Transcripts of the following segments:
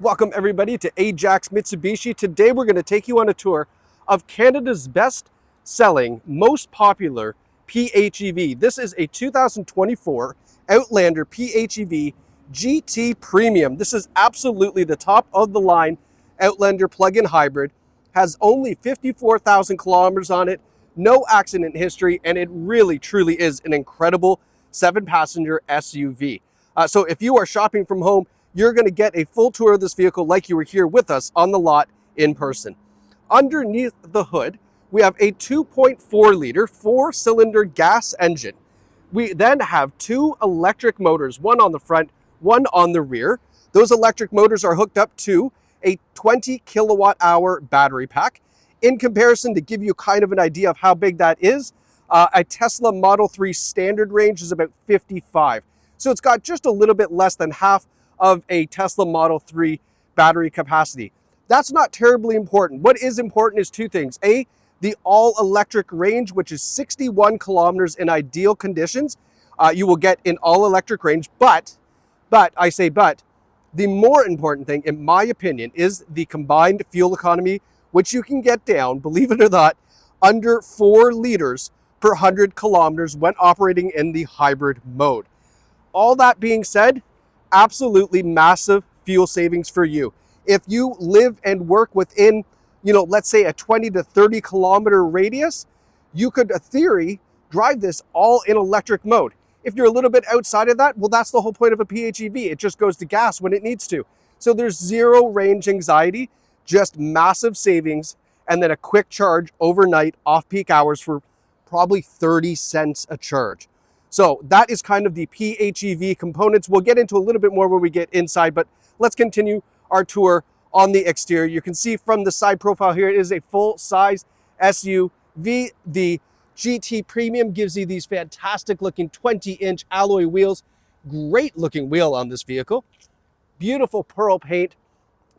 Welcome everybody to Ajax Mitsubishi. Today we're going to take you on a tour of Canada's best selling, most popular PHEV. This is a 2024 Outlander PHEV GT Premium. This is absolutely the top of the line Outlander plug-in hybrid. Has only 54,000 kilometers on it, no accident history, and it really truly is an incredible 7-passenger SUV. So if you are shopping from home, you're going to get a full tour of this vehicle like you were here with us on the lot in person. Underneath the hood, we have a 2.4 liter 4-cylinder gas engine. We then have two electric motors, one on the front, one on the rear. Those electric motors are hooked up to a 20 kilowatt hour battery pack. In comparison, to give you kind of an idea of how big that is, a Tesla Model 3 standard range is about 55. So it's got just a little bit less than half of a Tesla Model 3 battery capacity. That's not terribly important. What is important is two things. A, the all-electric range, which is 61 kilometers in ideal conditions. You will get an all-electric range, but, the more important thing, in my opinion, is the combined fuel economy, which you can get down, believe it or not, under 4 liters per 100 kilometers when operating in the hybrid mode. All that being said, absolutely massive fuel savings for you. If you live and work within, let's say a 20 to 30 kilometer radius, you could, in theory, drive this all in electric mode. If you're a little bit outside of that, well, that's the whole point of a PHEV. It just goes to gas when it needs to. So there's zero range anxiety, just massive savings, and then a quick charge overnight off-peak hours for probably 30 cents a charge. So that is kind of the PHEV components. We'll get into a little bit more when we get inside, but let's continue our tour on the exterior. You can see from the side profile here, it is a full-size SUV. The GT Premium gives you these fantastic looking 20-inch alloy wheels. Great looking wheel on this vehicle. Beautiful pearl paint,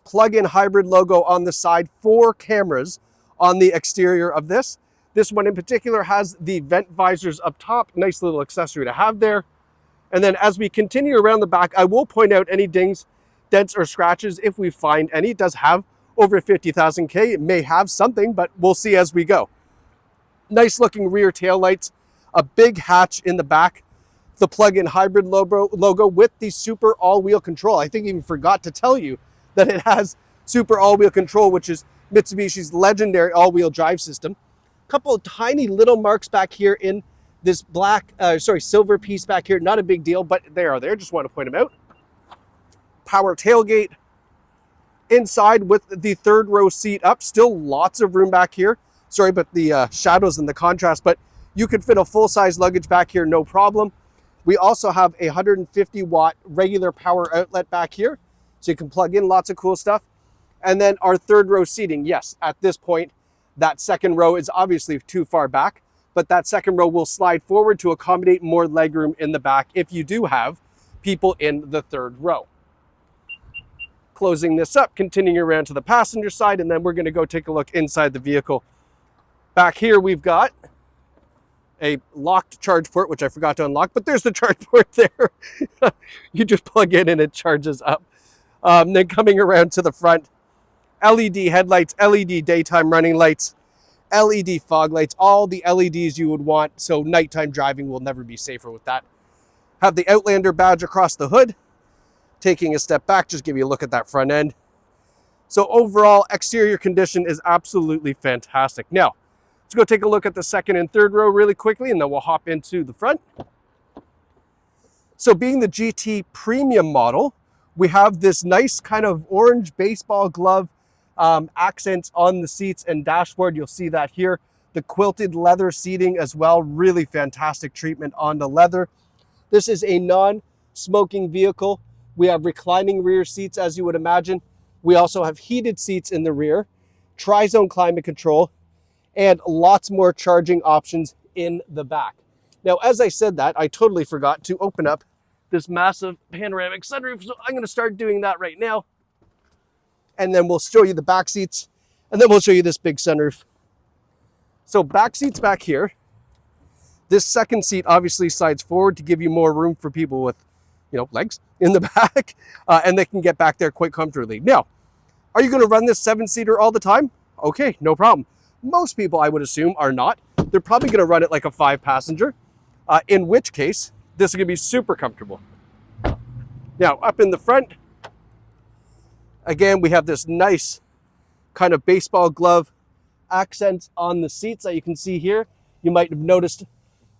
plug-in hybrid logo on the side, 4 cameras on the exterior of this. This one in particular has the vent visors up top. Nice little accessory to have there. And then as we continue around the back, I will point out any dings, dents, or scratches if we find any. It does have over 50,000 K. It may have something, but we'll see as we go. Nice looking rear taillights, a big hatch in the back, the plug-in hybrid logo with the super all-wheel control. I think I even forgot to tell you that it has super all-wheel control, which is Mitsubishi's legendary all-wheel drive system. Couple of tiny little marks back here in this silver piece back here. Not a big deal, but they are there. Just want to point them out. Power tailgate. Inside with the 3rd row seat up. Still lots of room back here. Sorry about the shadows and the contrast, but you could fit a full-size luggage back here, no problem. We also have a 150 watt regular power outlet back here, so you can plug in lots of cool stuff. And then our 3rd row seating. Yes, at this point, that 2nd row is obviously too far back, but that 2nd row will slide forward to accommodate more legroom in the back if you do have people in the 3rd row. Closing this up, continuing around to the passenger side, and then we're going to go take a look inside the vehicle. Back here, we've got a locked charge port, which I forgot to unlock, but there's the charge port there. You just plug in and it charges up. Then coming around to the front, LED headlights, LED daytime running lights, LED fog lights, all the LEDs you would want, so nighttime driving will never be safer with that. Have the Outlander badge across the hood. Taking a step back, just give you a look at that front end. So overall, exterior condition is absolutely fantastic. Now, let's go take a look at the 2nd and 3rd row really quickly, and then we'll hop into the front. So being the GT Premium model, we have this nice kind of orange baseball glove accents on the seats and dashboard. You'll see that here. The quilted leather seating as well. Really fantastic treatment on the leather. This is a non-smoking vehicle. We have reclining rear seats, as you would imagine. We also have heated seats in the rear, tri-zone climate control, and lots more charging options in the back. Now, as I said that, I totally forgot to open up this massive panoramic sunroof, so I'm going to start doing that right now. And then we'll show you the back seats, and then we'll show you this big sunroof. So back seats back here. This 2nd seat obviously slides forward to give you more room for people with, legs. in the back, and they can get back there quite comfortably. Now, are you going to run this 7-seater all the time? Okay, no problem. Most people, I would assume, are not. They're probably going to run it like a 5-passenger, in which case, this is going to be super comfortable. Now, up in the front, again, we have this nice kind of baseball glove accents on the seats that you can see here. You might have noticed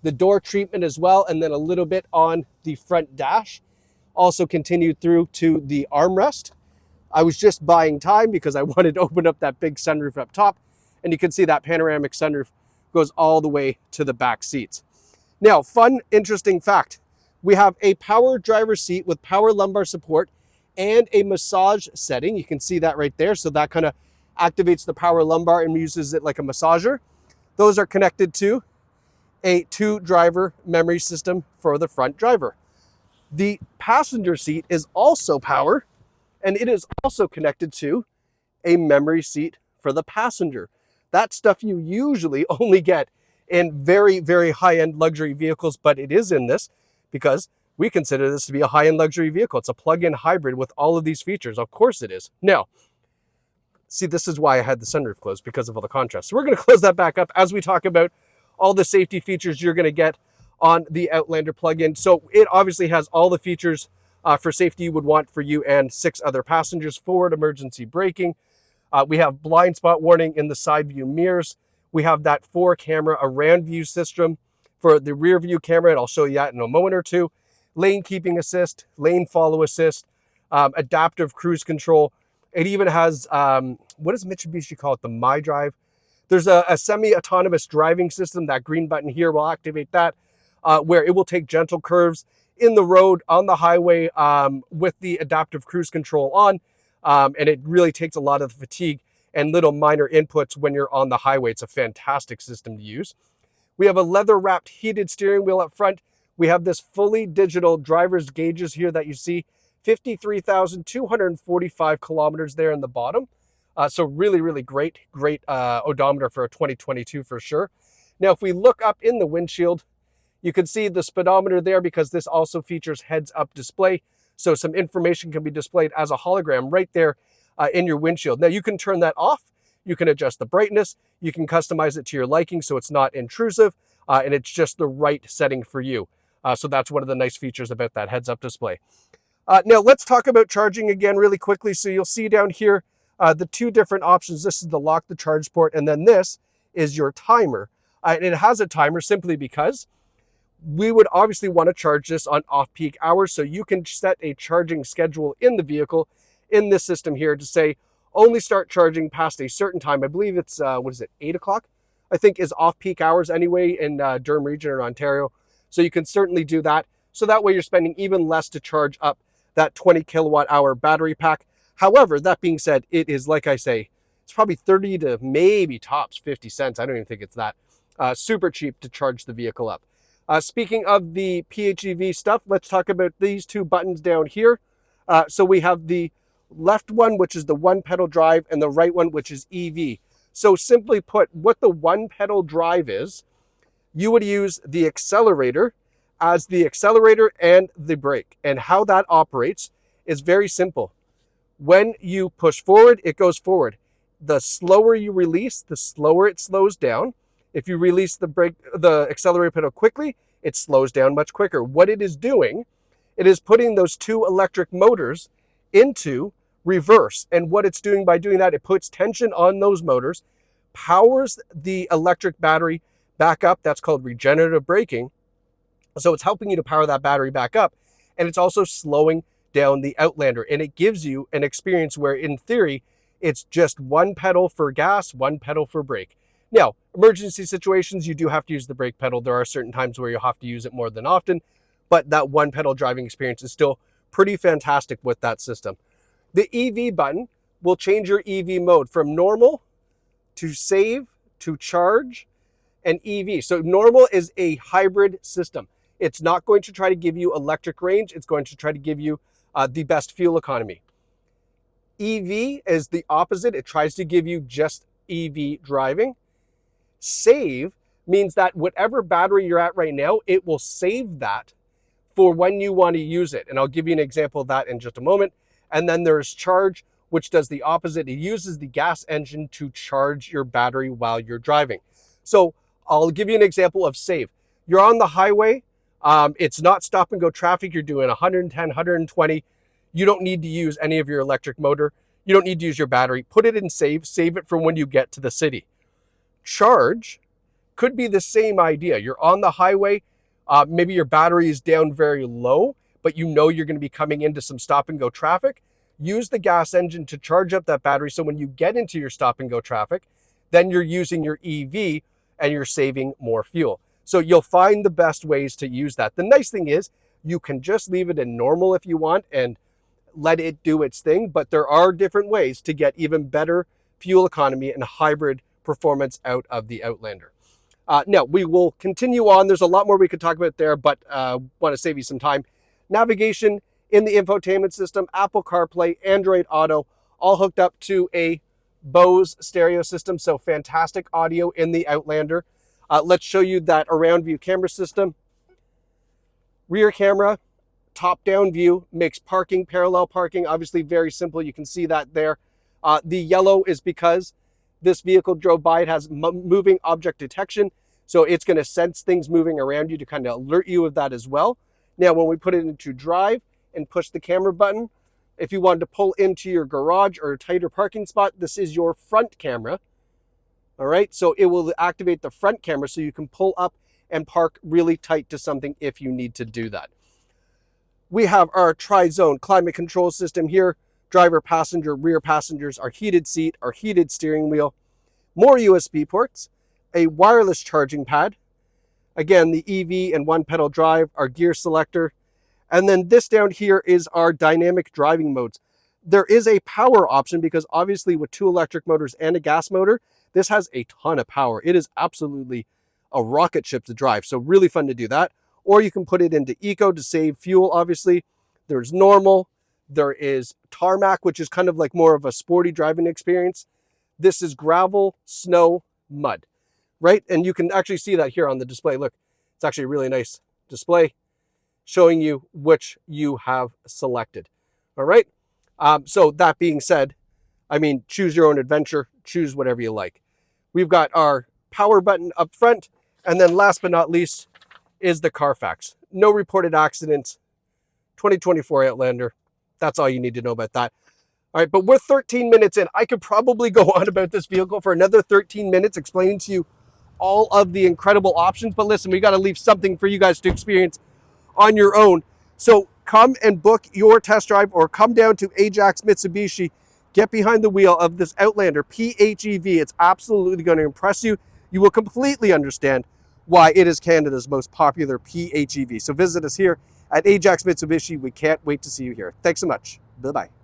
the door treatment as well, and then a little bit on the front dash. Also continued through to the armrest. I was just buying time because I wanted to open up that big sunroof up top, and you can see that panoramic sunroof goes all the way to the back seats. Now, fun, interesting fact. We have a power driver's seat with power lumbar support and a massage setting. You can see that right there. So that kind of activates the power lumbar and uses it like a massager. Those are connected to a 2-driver memory system for the front driver. The passenger seat is also power, and it is also connected to a memory seat for the passenger. That stuff you usually only get in very, very high-end luxury vehicles, but it is in this because we consider this to be a high-end luxury vehicle. It's a plug-in hybrid with all of these features. Of course it is. Now, see, this is why I had the sunroof closed, because of all the contrast. So we're going to close that back up as we talk about all the safety features you're going to get on the Outlander plug-in. So it obviously has all the features for safety you would want for you and 6 other passengers. Forward emergency braking. We have blind spot warning in the side view mirrors. We have that 4-camera around view system for the rear view camera, and I'll show you that in a moment or two. Lane keeping assist, lane follow assist, adaptive cruise control. It even has, what does Mitsubishi call it? The My Drive. There's a semi-autonomous driving system. That green button here will activate that, where it will take gentle curves in the road, on the highway, with the adaptive cruise control on. And it really takes a lot of the fatigue and little minor inputs when you're on the highway. It's a fantastic system to use. We have a leather-wrapped heated steering wheel up front. We have this fully digital driver's gauges here that you see. 53,245 kilometers there in the bottom. So really, really great odometer for a 2022 for sure. Now, if we look up in the windshield, you can see the speedometer there because this also features heads-up display. So some information can be displayed as a hologram right there in your windshield. Now, you can turn that off. You can adjust the brightness. You can customize it to your liking so it's not intrusive, and it's just the right setting for you. So that's one of the nice features about that heads-up display. Now, let's talk about charging again really quickly. So you'll see down here the 2 different options. This is the lock the charge port, and then this is your timer. And it has a timer simply because we would obviously want to charge this on off-peak hours, so you can set a charging schedule in the vehicle in this system here to say only start charging past a certain time. I believe it's, 8 o'clock? I think is off-peak hours anyway in Durham region or Ontario. So you can certainly do that. So that way you're spending even less to charge up that 20 kilowatt hour battery pack. However, that being said, it is, like I say, it's probably 30 to maybe tops 50 cents. I don't even think it's that. Super cheap to charge the vehicle up. Speaking of the PHEV stuff, let's talk about these 2 buttons down here. So we have the left one, which is the 1-pedal drive, and the right one, which is EV. So simply put, what the 1-pedal drive is, you would use the accelerator as the accelerator and the brake. And how that operates is very simple. When you push forward, it goes forward. The slower you release, the slower it slows down. If you release the accelerator pedal quickly, it slows down much quicker. What it is doing, it is putting those 2 electric motors into reverse. And what it's doing by doing that, it puts tension on those motors, powers the electric battery back up. That's called regenerative braking. So it's helping you to power that battery back up. And it's also slowing down the Outlander. And it gives you an experience where, in theory, it's just 1 pedal for gas, 1 pedal for brake. Now, emergency situations, you do have to use the brake pedal. There are certain times where you'll have to use it more than often, but that 1 pedal driving experience is still pretty fantastic with that system. The EV button will change your EV mode from normal to save to charge and EV. So normal is a hybrid system. It's not going to try to give you electric range. It's going to try to give you the best fuel economy. EV is the opposite. It tries to give you just EV driving. Save means that whatever battery you're at right now, it will save that for when you want to use it. And I'll give you an example of that in just a moment. And then there's charge, which does the opposite. It uses the gas engine to charge your battery while you're driving. So I'll give you an example of save. You're on the highway. It's not stop and go traffic. You're doing 110, 120. You don't need to use any of your electric motor. You don't need to use your battery. Put it in save it for when you get to the city. Charge could be the same idea. You're on the highway. Maybe your battery is down very low, but you know you're going to be coming into some stop and go traffic. Use the gas engine to charge up that battery. So when you get into your stop and go traffic, then you're using your EV and you're saving more fuel. So you'll find the best ways to use that. The nice thing is you can just leave it in normal if you want and let it do its thing, but there are different ways to get even better fuel economy and hybrid performance out of the Outlander. Now, we will continue on. There's a lot more we could talk about there, but want to save you some time. Navigation in the infotainment system, Apple CarPlay, Android Auto, all hooked up to a Bose stereo system, so fantastic audio in the Outlander. Let's show you that around view camera system. Rear camera, top-down view, makes parking, parallel parking, obviously very simple. You can see that there. The yellow is because this vehicle drove by. It has moving object detection, so it's going to sense things moving around you to kind of alert you of that as well. Now, when we put it into drive and push the camera button, if you wanted to pull into your garage or a tighter parking spot, this is your front camera. All right, so it will activate the front camera so you can pull up and park really tight to something if you need to do that. We have our tri-zone climate control system here. Driver, passenger, rear passengers, our heated seat, our heated steering wheel, more USB ports, a wireless charging pad. Again, the EV and one pedal drive, our gear selector. And then this down here is our dynamic driving modes. There is a power option because obviously with 2 electric motors and a gas motor, this has a ton of power. It is absolutely a rocket ship to drive. So really fun to do that. Or you can put it into eco to save fuel, obviously. There's normal. There is tarmac, which is kind of like more of a sporty driving experience. This is gravel, snow, mud, right? And you can actually see that here on the display. Look, it's actually a really nice display showing you which you have selected. All right. So that being said, I mean, choose your own adventure, choose whatever you like. We've got our power button up front. And then last but not least is the Carfax. No reported accidents, 2024 Outlander. That's all you need to know about that. All right, but we're 13 minutes in. I could probably go on about this vehicle for another 13 minutes explaining to you all of the incredible options. But listen, we got to leave something for you guys to experience on your own. So come and book your test drive or come down to Ajax Mitsubishi. Get behind the wheel of this Outlander PHEV. It's absolutely going to impress you. You will completely understand why it is Canada's most popular PHEV. So visit us here at Ajax Mitsubishi. We can't wait to see you here. Thanks so much. Bye-bye.